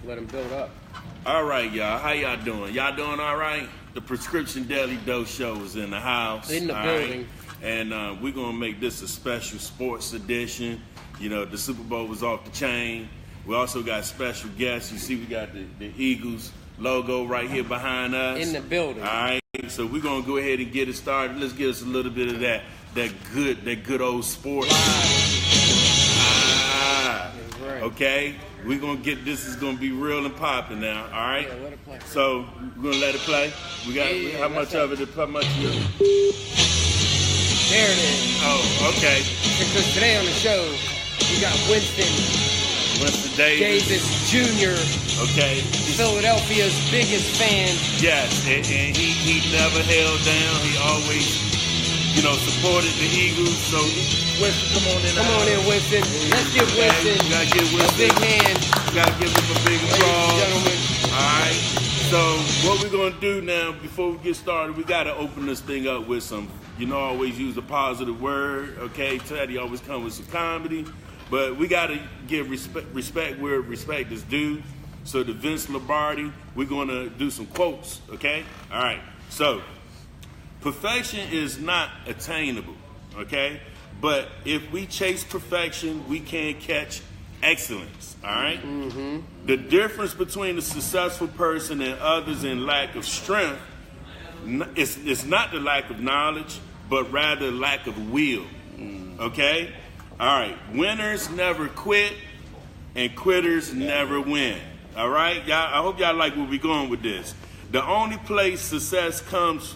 Let them build up. All right, y'all. How y'all doing? Y'all doing all right? The Prescription Daily Dose Show is in the house. In the building. Right? And we're going to make this a special sports edition. You know, the Super Bowl was off the chain. We also got special guests. You see we got the Eagles logo right here behind us. In the building. All right. So we're going to go ahead and get it started. Let's get us a little bit of that good old sports. Right. Okay. We're going to get this is going to be real and popping now. All right. Yeah, let it play. So we're going to let it play. We got how much of it? How much? There it is. Oh, okay. Because today on the show, we got Winston Davis Jr. Okay. Philadelphia's biggest fan. Yes, and he never held down. He always, supported the Eagles. So, Winston, come on in. Come on in, Winston. Let's give Winston you gotta give Winston a big hand. You got to give him a big applause. Ladies and gentlemen. All right. So, what we're going to do now, before we get started, we got to open this thing up with some, always use a positive word. Okay, Teddy always come with some comedy. But we got to give respect where respect is due. So the Vince Lombardi, we're going to do some quotes, okay? All right. So perfection is not attainable, okay? But if we chase perfection, we can catch excellence, all right? Mm-hmm. The difference between a successful person and others in lack of strength it's not the lack of knowledge, but rather lack of will, okay? All right, winners never quit, and quitters never win. All right, y'all. I hope y'all like where we're going with this. The only place success comes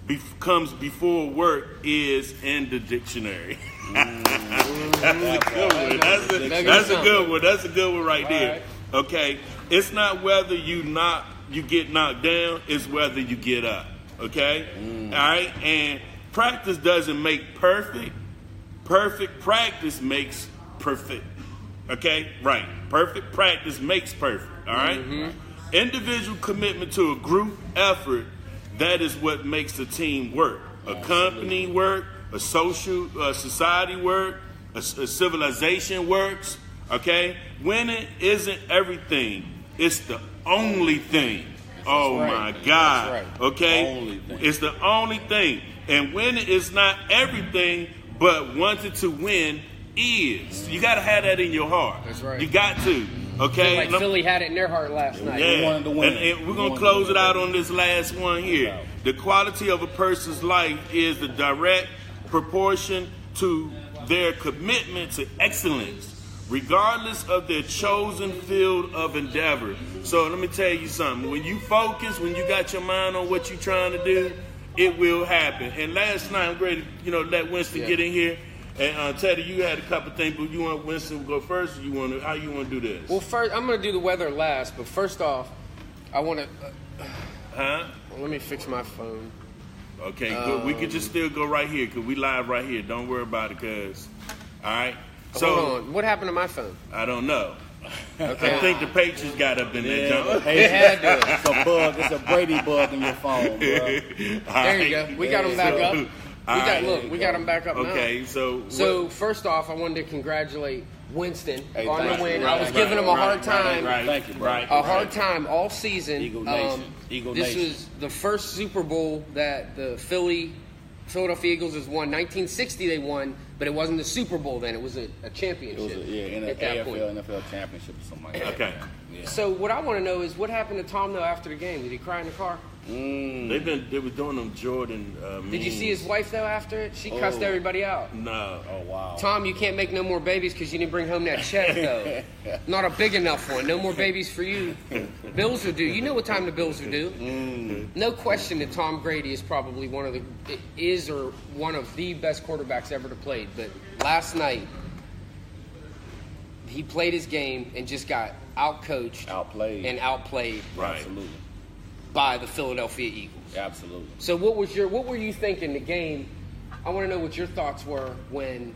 before work is in the dictionary. That's a good one. That's a good one. That's a good one right there. Okay, it's not whether you get knocked down; it's whether you get up. Okay, all right, and practice doesn't make perfect. Perfect practice makes perfect. Okay? Right. Perfect practice makes perfect. All right? Mm-hmm. Individual commitment to a group effort, that is what makes a team work. A company work, a social society work, a civilization works. Okay? Winning isn't everything. It's the only thing. My God. Right. Okay? Only thing. It's the only thing. And winning is not everything, but wanting to win is. You got to have that in your heart. That's right. You got to. Okay? Like Philly had it in their heart last night. Yeah. We wanted to win. And we're going to close it out on this last one here. The quality of a person's life is the direct proportion to their commitment to excellence, regardless of their chosen field of endeavor. So let me tell you something. When you focus, when you got your mind on what you're trying to do, it will happen. And last night, I'm ready to, let Winston get in here. And Teddy, you had a couple things, but you want Winston to go first, or how you want to do this? Well, first, I'm going to do the weather last, but first off, I want to... let me fix my phone. Okay, good. We could just still go right here, because we live right here. Don't worry about it, cuz. All right? So, hold on. What happened to my phone? I don't know. Okay. I think the Patriots got up in there, jump. They had to. It's a bug. It's a Brady bug in your phone, bro. There you go. We got them back up. We got them back up now. Okay, So first off, I wanted to congratulate Winston on the win. Right, I was giving him a hard time. Thank you, bro. A hard time all season. Eagle Nation. This was the first Super Bowl that the Philadelphia Eagles has won. 1960 they won, but it wasn't the Super Bowl then. It was a championship. In the at that point. NFL championship or something like that. Okay. Yeah. So what I want to know is what happened to Tom though after the game? Did he cry in the car? They were doing them Jordan. Did you see his wife though after it? She cussed everybody out. No. Oh wow. Tom, you can't make no more babies because you didn't bring home that check though. Not a big enough one. No more babies for you. Bills are due. You know what time the bills are due. No question that Tom Brady is probably one of the best quarterbacks ever to play. But last night he played his game and just got outcoached, outplayed. Right. Absolutely. By the Philadelphia Eagles. Absolutely. So what were you thinking the game? I want to know what your thoughts were when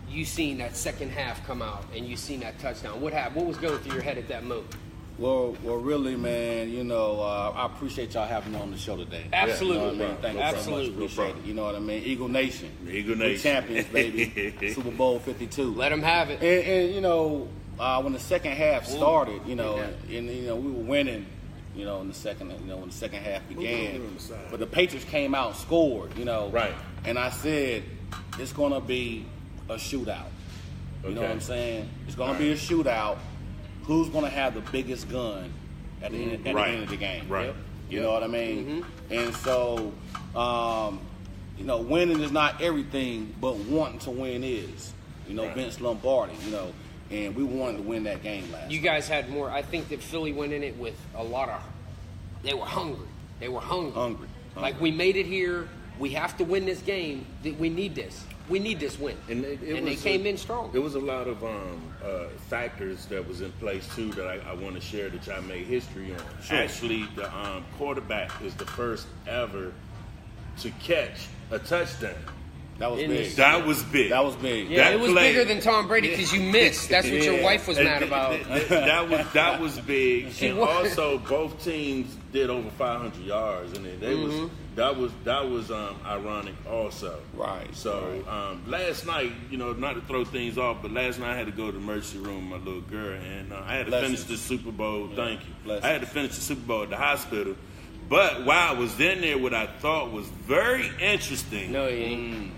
you seen that second half come out and you seen that touchdown. What happened? What was going through your head at that moment? Well, really, man, I appreciate y'all having me on the show today. Absolutely. You know what I mean? Thank you so much. Appreciate it. You know what I mean? Eagle Nation. Eagle We're Nation. champions, baby. Super Bowl 52. Let them have it. And when the second half started, you know, and you know we were winning, you know, when the second half began. But the Patriots came out and scored, you know. Right. And I said, it's gonna be a shootout. You know what I'm saying? It's gonna be a shootout. Who's gonna have the biggest gun at the end of the game? Right. You know what I mean? And so, you know, winning is not everything, but wanting to win is. You know, Vince Lombardi, you know, and we wanted to win that game last You guys had more. I think that Philly went in it with a lot of. They were hungry. They were hungry. Like, we made it here. We have to win this game. We need this. We need this win. And they came in strong. It was a lot of factors that was in place, too, that I want to share that y'all made history on. Sure. Actually, the quarterback is the first ever to catch a touchdown. That was big. That was big. That was big. Yeah, it was bigger than Tom Brady because you missed. That's what your wife was mad about. That was big. And also, both teams did over 500 yards, and that was ironic also. Right. So last night, you know, not to throw things off, but last night I had to go to the emergency room with my little girl, and I had to finish the Super Bowl. Thank you. I had to finish the Super Bowl at the hospital. But while I was in there, what I thought was very interesting. No, you ain't.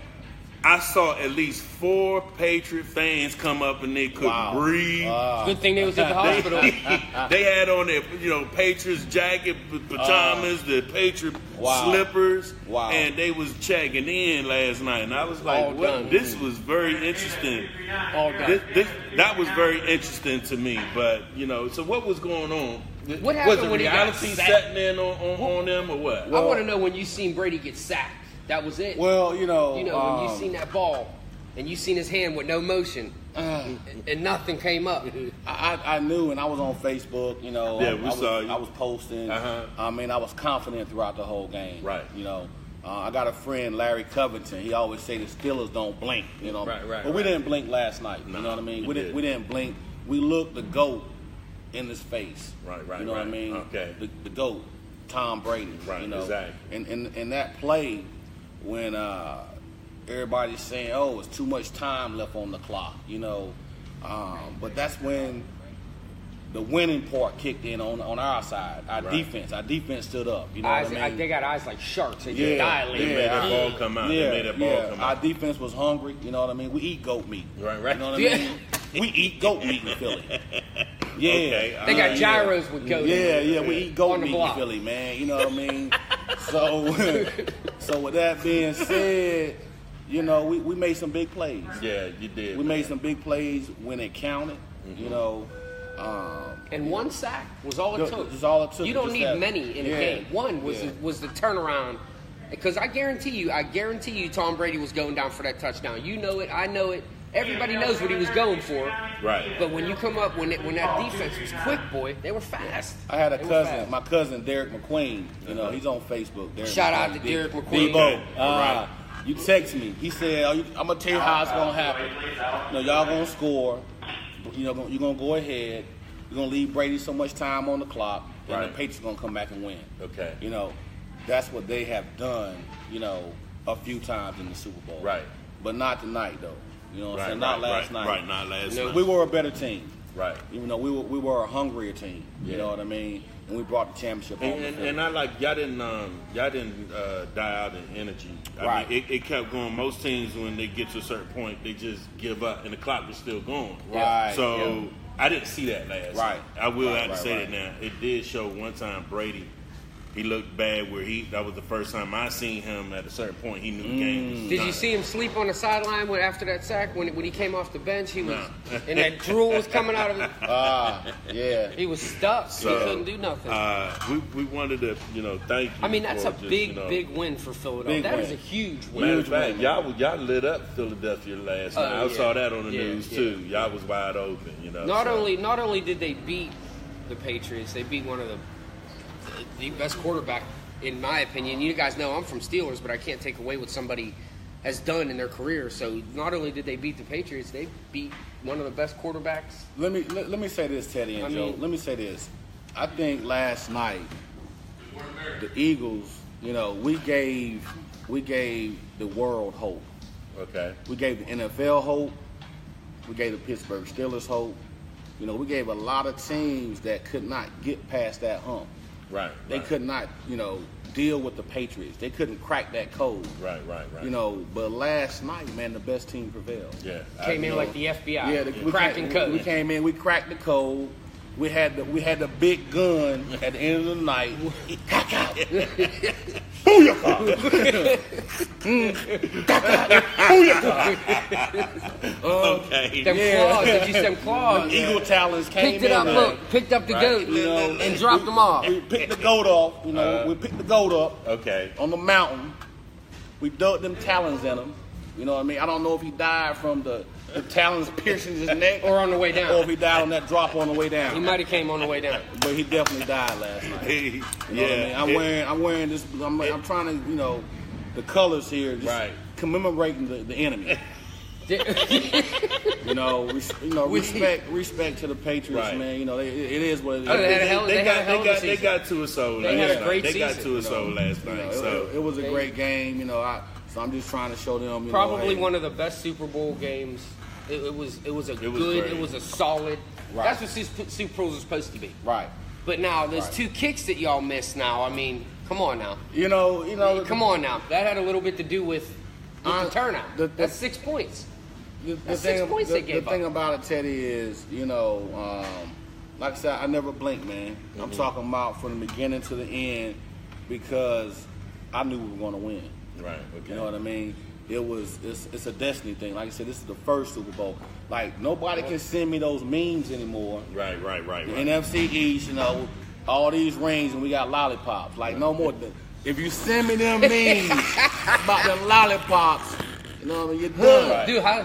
I saw at least 4 Patriot fans come up and they couldn't breathe. Good thing they was at the hospital. They had on their, you know, Patriots jacket, pajamas, the Patriot slippers, and they was checking in last night. And I was like, this was very interesting. That was very interesting to me. But, you know, so what was going on? What happened was it when reality he got setting in on them or what? I want to know when you seen Brady get sacked. That was it. Well, you know, when you seen that ball and you seen his hand with no motion and nothing came up. I knew, and I was on Facebook. You know, I was posting. I mean, I was confident throughout the whole game. Right. You know, I got a friend, Larry Covington. He always say the Steelers don't blink. You know, but we didn't blink last night. You know what I mean? We didn't blink. We looked the GOAT in his face. Right. You know what I mean? Okay. The GOAT, Tom Brady. Right. You know? Exactly. And that play. When everybody's saying, "Oh, it's too much time left on the clock," you know, but that's when the winning part kicked in on our side. Our defense stood up. You know what I mean? They got eyes like sharks. They just dilated. They made that ball come out. They made that ball come out. Our defense was hungry. You know what I mean? We eat goat meat. Right. You know what I mean? We eat goat meat in Philly. Yeah, okay. They got gyros with goat. Yeah, we eat goat meat in Philly, man. You know what I mean? So with that being said, you know, we made some big plays. Yeah, you did. We made some big plays when it counted. You know. And one sack was all it took. Just all it took. You don't need many in a game. One was the turnaround. Because I guarantee you, Tom Brady was going down for that touchdown. You know it. I know it. Everybody knows what he was going for. Right. But when you come up, when that defense was quick, boy, they were fast. I had a cousin, my cousin Derek McQueen. You know, he's on Facebook. Shout out to Derek McQueen. Debo. You text me. He said, I'm gonna tell you how it's gonna happen. You know, y'all gonna score. You know, you're gonna go ahead. You're gonna leave Brady so much time on the clock, and the Patriots gonna come back and win. Okay. You know, that's what they have done. You know, a few times in the Super Bowl. Right. But not tonight, though. You know what I'm saying? Not last night. Right, not last night. We were a better team. Right. Even though we were a hungrier team. You know what I mean? And we brought the championship home. And I like y'all didn't die out in energy. I mean, it kept going. Most teams, when they get to a certain point, they just give up, and the clock was still going. Right. So I didn't see that last night. I will have to say that now. It did show one time Brady. He looked bad that was the first time I seen him at a certain point. He knew the game was Did you see him sleep on the sideline after that sack? When he came off the bench, he was, and that drool was coming out of him. Yeah. He was stuck. So, he couldn't do nothing. We wanted to, thank you. I mean, that's a big win for Philadelphia. That is a huge win. Matter of fact, y'all lit up Philadelphia last night. I saw that on the news too. Y'all was wide open. Not only did they beat the Patriots, they beat one of the best quarterback, in my opinion. You guys know I'm from Steelers, but I can't take away what somebody has done in their career. So not only did they beat the Patriots, they beat one of the best quarterbacks. Let me say this, Teddy and Joe. Let me say this. I think last night the Eagles, we gave the world hope. Okay. We gave the NFL hope. We gave the Pittsburgh Steelers hope. You know, we gave a lot of teams that could not get past that hump. Right. They could not, you know, deal with the Patriots. They couldn't crack that code. Right. You know, but last night, man, the best team prevailed. Yeah. Came in like the FBI. Yeah, cracking code. We came in, we cracked the code. We had the big gun at the end of the night. Okay. Them claws, did you see them claws? Eagle talons came Picked it up, in. look, picked up the goat, You know, and dropped them off. We picked the goat off. You know, we picked the goat up. Okay. On the mountain. We dug them talons in him. You know what I mean? I don't know if he died from the talons piercing his neck, Or on the way down. or if he died on that drop on the way He down. might have came on the way down. But he definitely died last night. You know what I mean? I'm wearing this. I'm trying to, you know, the colors here, just Right. commemorating the enemy. You know, respect to the Patriots, Right. man. You know, it is what it is. Oh, they had a hell- they had a hell of a They season. got to a soul. They had a last great night. They got season, to a soul last You night. know, So it was a great game. You know, so I'm just trying to show them. You Probably know, one of the best Super Bowl games. It was a good, great. it was a solid. Right. That's what Super Bowls are supposed to be. Right. But now, there's Right. 2 kicks that y'all missed now. I mean, come on now. You know. Come on now. That had a little bit to do with the turnout. That's 6 points. The That's 6 points they gave The thing up. about it, Teddy, is, you know, like I said, I never blinked, man. I'm talking about from the beginning to the end because I knew we were going to win. right. Okay. You know what I mean? It's a destiny thing. Like I said, this is the first Super Bowl. Like, nobody can send me those memes anymore. Right. The NFC East, you know, all these rings and we got lollipops. Like, no more. If you send me them memes about them lollipops, you know what I mean, you're done. Right. Dude, how,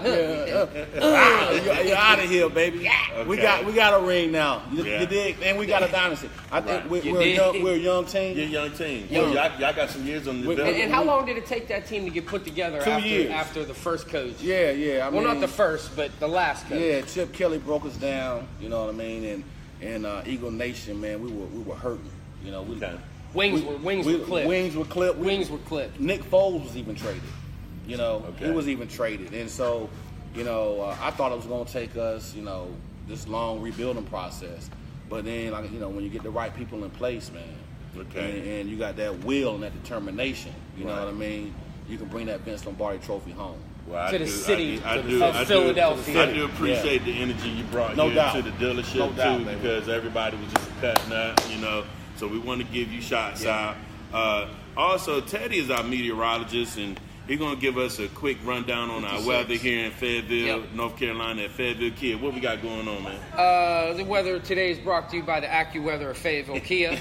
You're out of here, baby. We got a ring now. You dig? And we got a dynasty. I think Right. we're a young team. You're a young team. Young. Y'all got some years on the belt. and how long did it take that team to get put together 2 years. after the first coach? Yeah. I Well, mean, not the first, but the last coach. Yeah, Chip Kelly broke us down. You know what I mean? And Eagle Nation, man, we were hurting. You know, Okay. Wings were clipped. Wings were clipped. Wings were clipped. Nick Foles was even traded. You know, Okay. he was even traded, and so, you know, I thought it was going to take us, you know, this long rebuilding process. But then, like, you know, when you get the right people in place, man, Okay. and you got that will and that determination, you know Right. what I mean? You can bring that Vince Lombardi trophy home. Well, To the city of I Philadelphia. I do appreciate the energy you brought No here doubt. to the dealership No doubt, too, baby. because everybody was just cutting up, you know. So we want to give you shots out. Also, Teddy is our meteorologist, and he's going to give us a quick rundown on our weather here in Fayetteville, Yep. North Carolina, at Fayetteville Kia. What we got going on, man? The weather today is brought to you by the AccuWeather of Fayetteville Kia.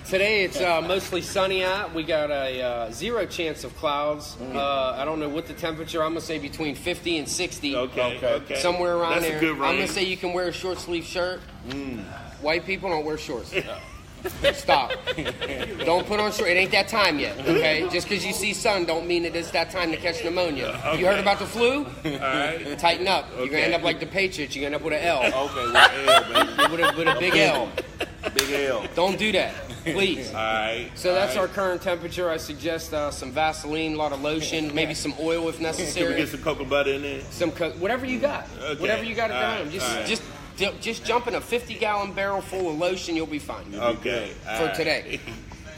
Today it's mostly sunny out. We got a 0 chance of clouds. I don't know what the temperature. I'm gonna say between 50 and 60. Okay. Somewhere around That's there. a good I'm gonna range. say you can wear a short sleeve shirt. White people don't wear shorts. Stop. Don't put on short. It ain't that time yet, okay? Just because you see sun don't mean that it's that time to catch pneumonia. You heard about the flu? All right. Tighten up. You're Okay. going to end up like the Patriots. You're going to end up with an L. Okay, with L, baby. With a big L. Big L. Don't do that, please. All right. So that's our current temperature. I suggest some Vaseline, a lot of lotion, maybe some oil if Can we necessary. get some cocoa butter in there? Whatever you got. Okay. Whatever you got at the All home. right. Just jump in a 50-gallon barrel full of lotion. You'll be fine. Okay. For today.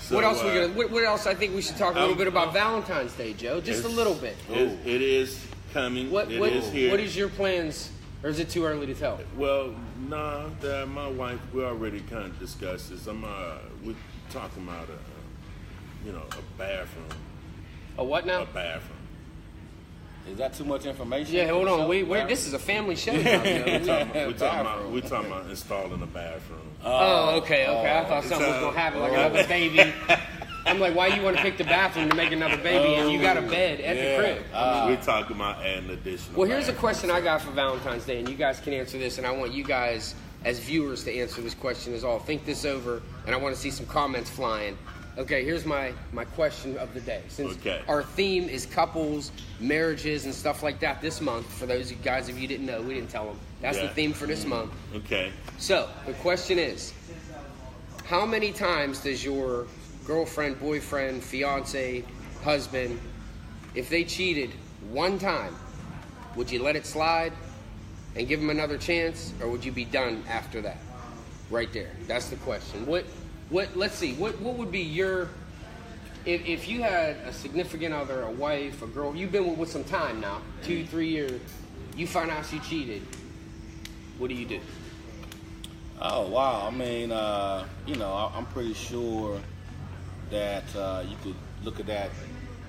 So, What else we gonna? What else? I think we should talk a little bit about um, Valentine's Day, Joe. Just a little bit. It is coming. What It is here. What is your plans? Or is it too early to tell? Well, nah, my wife, we already kind of discussed this. We're talking about a bathroom. A what now? A bathroom. Is that too much information? Yeah, hold on. So, This is a family show now, Joe. We're talking about installing a bathroom. Oh, okay. I thought something was gonna happen, like another baby. I'm like, why you want to pick the bathroom to make another baby, and you got a bed at the crib? We're talking about adding additional. Well, here's a bathrooms. question I got for Valentine's Day, and you guys can answer this, and I want you guys, as viewers, to answer this question as well. Think this over, and I want to see some comments flying. Okay, here's my question of the day. Since our theme is couples, marriages, and stuff like that this month, for those guys of you who didn't know, we didn't tell them. That's the theme for this month. Okay. So, the question is, how many times does your girlfriend, boyfriend, fiance, husband, if they cheated one time, would you let it slide? and give them another chance, or would you be done after that? Right there. That's the question. Let's see. What would be your, if you had a significant other, a wife, a girl, you've been with some time now, 2-3 years, you find out she cheated, what do you do? Oh, wow. I mean, I'm pretty sure that you could look at that,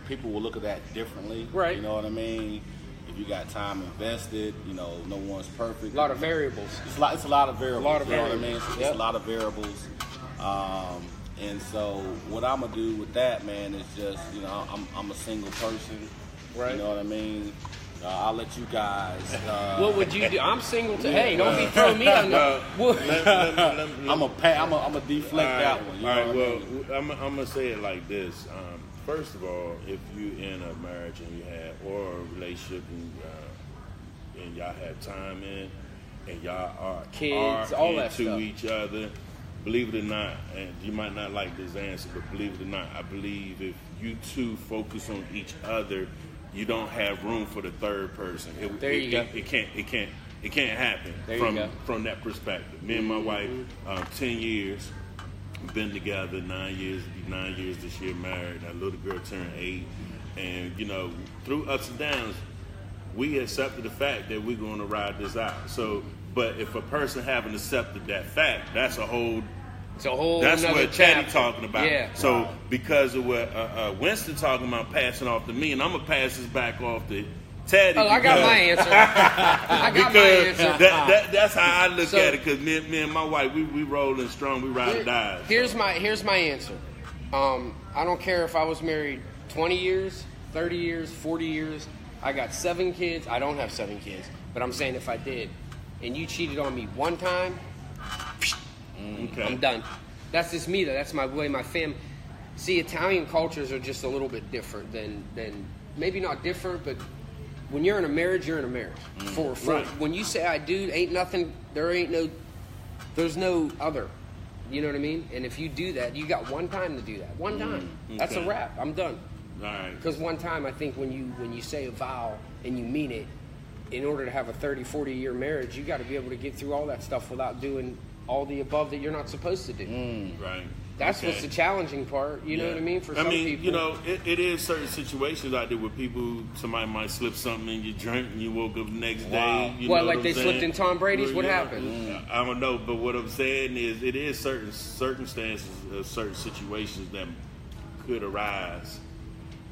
people will look at that differently. Right. You know what I mean? If you got time invested, no one's perfect. A lot of variables. It's a lot of variables. A lot of you know variables. what I mean? It's Yep. a lot of variables. And so what I'm gonna do with that, man, is just, I'm a single person. Right. You know what I mean? I'll let you guys. What would you do? I'm single too. Hey, don't be throwing me on the. I'm a deflect that one. You All know right. what I mean? Well, I'm gonna say it like this. First of all, if you in a marriage and you have, or a relationship and y'all have time in, and y'all are Kids, all that into stuff. each other, believe it or not, and you might not like this answer, but believe it or not, I believe if you two focus on each other, you don't have room for the third person. There you go. It can't happen There you go. from that perspective. Me and my wife, 10 years. Been together 9 years, be 9 years this year, married. Our little girl turned 8. And, through ups and downs, we accepted the fact that we're going to ride this out. So, but if a person haven't accepted that fact, that's a whole that's nother what Teddy chapter. talking about. Yeah. So because of what Winston talking about passing off to me, and I'm going to pass this back off to Teddy. Oh, I got my answer. I got my answer. That's how I look at it, because me and my wife, we rolling strong, we ride or die. Here's my answer. I don't care if I was married 20 years, 30 years, 40 years. I got 7 kids. I don't have 7 kids, but I'm saying if I did, and you cheated on me one time, Okay. I'm done. That's just me, though. That's my way. My family. See, Italian cultures are just a little bit different than maybe not different, but when you're in a marriage, you're in a marriage. For Right. When you say I do, ain't nothing. There's no other. You know what I mean? And if you do that, you got one time to do that. One time. That's a okay. wrap. I'm done. All right. Because one time, I think when you say a vow and you mean it, in order to have a 30, 40-year marriage, you got to be able to get through all that stuff without doing all the above that you're not supposed to do. Right. That's Okay. what's the challenging part. You know what I mean? For some people. It is certain situations out there where somebody might slip something in your drink and you woke up the next day. You What, know like what they I'm slipped saying? in Tom Brady's? What Yeah. happened? I don't know, but what I'm saying is it is certain circumstances, certain situations that could arise.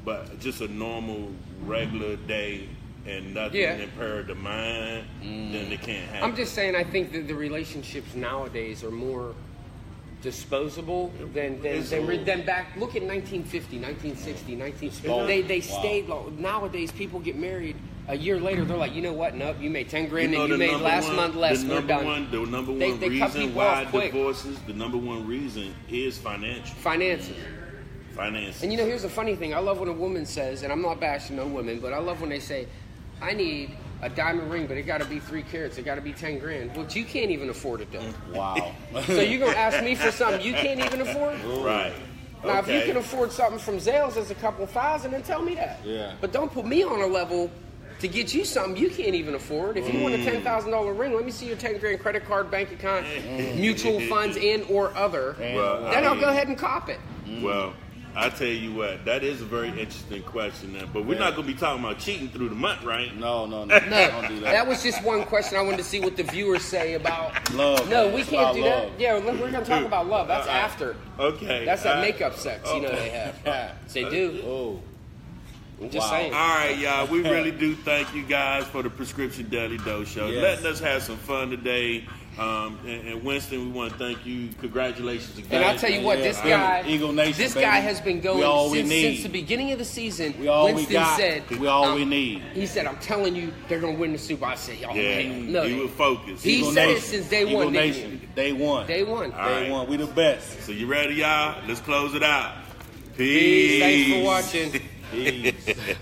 But just a normal, regular day and nothing impaired the mind, then it can't happen. I'm just saying, I think that the relationships nowadays are more disposable than back. Look at 1950, 1960, they stayed long. Nowadays, people get married a year later. They're like, you know what? Nope, you made 10 grand and you made last month less. We're done. The number one They cut reason people why off quick. divorces, the number one reason is financial. Finances. Finances. And here's the funny thing. I love when a woman says, and I'm not bashing no women, but I love when they say, I need a diamond ring, but it got to be 3 carats. It got to be 10 grand. Well, you can't even afford it, though. Wow. So you're going to ask me for something you can't even afford? Right. Now, Okay. if you can afford something from Zales that's a couple thousand, then tell me that. Yeah. But don't put me on a level to get you something you can't even afford. If you want a $10,000 ring, let me see your 10 grand credit card, bank account, mutual funds, and or other. Well, Then I'll go ahead and cop it. Well, I tell you what, that is a very interesting question, but we're not going to be talking about cheating through the month, right? No. No, Don't do that. that was just one question. I wanted to see what the viewers say about Love. No, man. we It's can't about do love. that. Yeah, we're going to talk about love. That's after. Okay. That's that makeup sex, they have. They do. Oh. I'm just Wow. saying. All right, y'all. We really do thank you guys for the Prescription Daily Dose Show. Yes. Letting us have some fun today. And Winston, we want to thank you. Congratulations again. And I'll tell you what, this guy, Eagle Nation, this baby. guy has been We all going we need. since the beginning of the season. We all Winston we got. said, We all we need. He said, "I'm telling you, they're gonna win the Super." I said, "Y'all, Yeah, no, he was focused. He Eagle said it Nation. since day Eagle one. didn't he? Nation. Day one. Day one. All right. Day one. We the best. So you ready, y'all? Let's close it out. Peace. Thanks for watching. Peace.